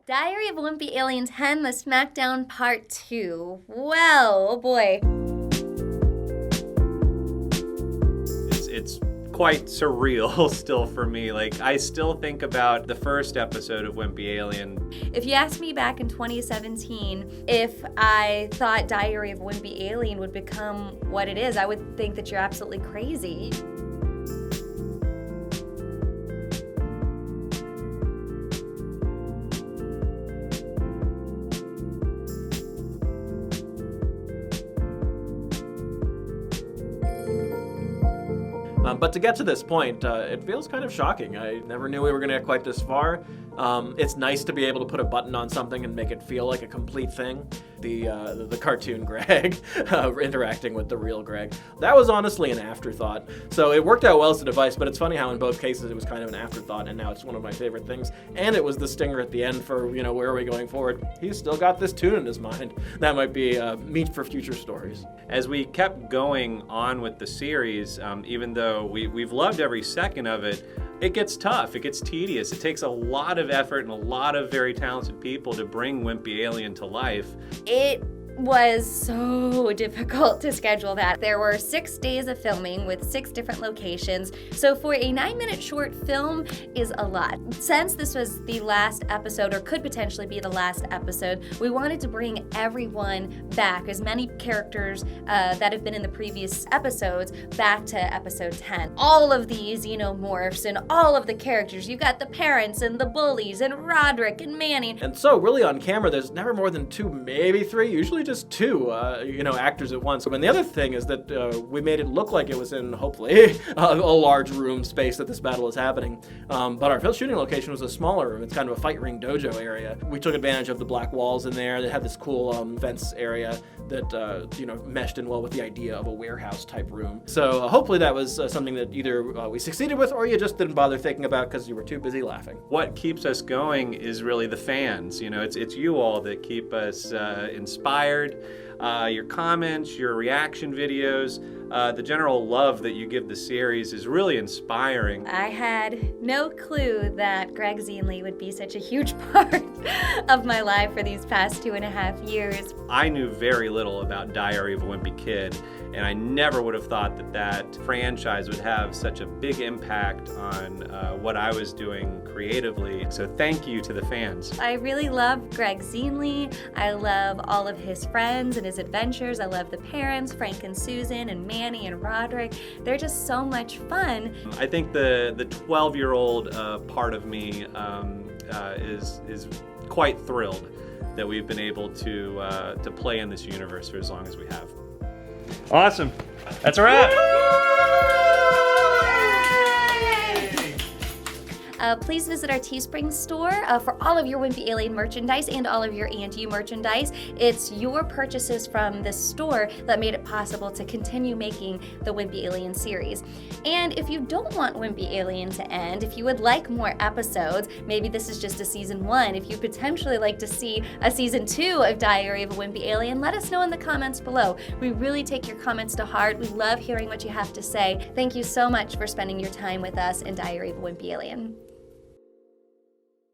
Diary of a Wimpy Alien 10, The Smackdown Part 2. Well, oh boy. It's quite surreal still for me. Like, I still think about the first episode of Wimpy Alien. If you asked me back in 2017 if I thought Diary of a Wimpy Alien would become what it is, I would think that you're absolutely crazy. But to get to this point, it feels kind of shocking. I never knew we were going to get quite this far. It's nice to be able to put a button on something and make it feel like a complete thing. The cartoon Greg interacting with the real Greg. That was honestly an afterthought. So it worked out well as a device, but it's funny how in both cases it was kind of an afterthought, and now it's one of my favorite things. And it was the stinger at the end for, where are we going forward? He's still got this tune in his mind. That might be meat for future stories. As we kept going on with the series, even though we've loved every second of it, it gets tough, it gets tedious. It takes a lot of effort and a lot of very talented people to bring Wimpy Alien to life. It was so difficult to schedule that. There were 6 days of filming with 6 different locations, so for a 9-minute short film is a lot. Since this was the last episode, or could potentially be the last episode, we wanted to bring everyone back, as many characters that have been in the previous episodes, back to episode 10. All of these, morphs, and all of the characters. You've got the parents, and the bullies, and Roderick, and Manny. And so, really on camera, there's never more than 2, maybe 3, usually just 2, actors at once. And the other thing is that we made it look like it was in, hopefully, a large room space that this battle is happening. But our field shooting location was a smaller room. It's kind of a fight ring dojo area. We took advantage of the black walls in there. They had this cool fence area that, meshed in well with the idea of a warehouse type room. So hopefully that was something that either we succeeded with or you just didn't bother thinking about because you were too busy laughing. What keeps us going is really the fans. It's you all that keep us inspired. Your comments, your reaction videos, the general love that you give the series is really inspiring. I had no clue that Greg Zienle would be such a huge part of my life for these past 2.5 years. I knew very little about Diary of a Wimpy Kid, and I never would have thought that franchise would have such a big impact on what I was doing creatively. So thank you to the fans. I really love Greg Zienle. I love all of his friends and his adventures. I love the parents, Frank and Susan, and Manny and Roderick. They're just so much fun. I think the 12-year-old part of me is quite thrilled that we've been able to play in this universe for as long as we have. Awesome. That's a wrap. Please visit our Teespring store for all of your Wimpy Alien merchandise and all of your And You merchandise. It's your purchases from this store that made it possible to continue making the Wimpy Alien series. And if you don't want Wimpy Alien to end, if you would like more episodes, maybe this is just a season 1, if you potentially like to see a season 2 of Diary of a Wimpy Alien, let us know in the comments below. We really take your comments to heart. We love hearing what you have to say. Thank you so much for spending your time with us in Diary of a Wimpy Alien.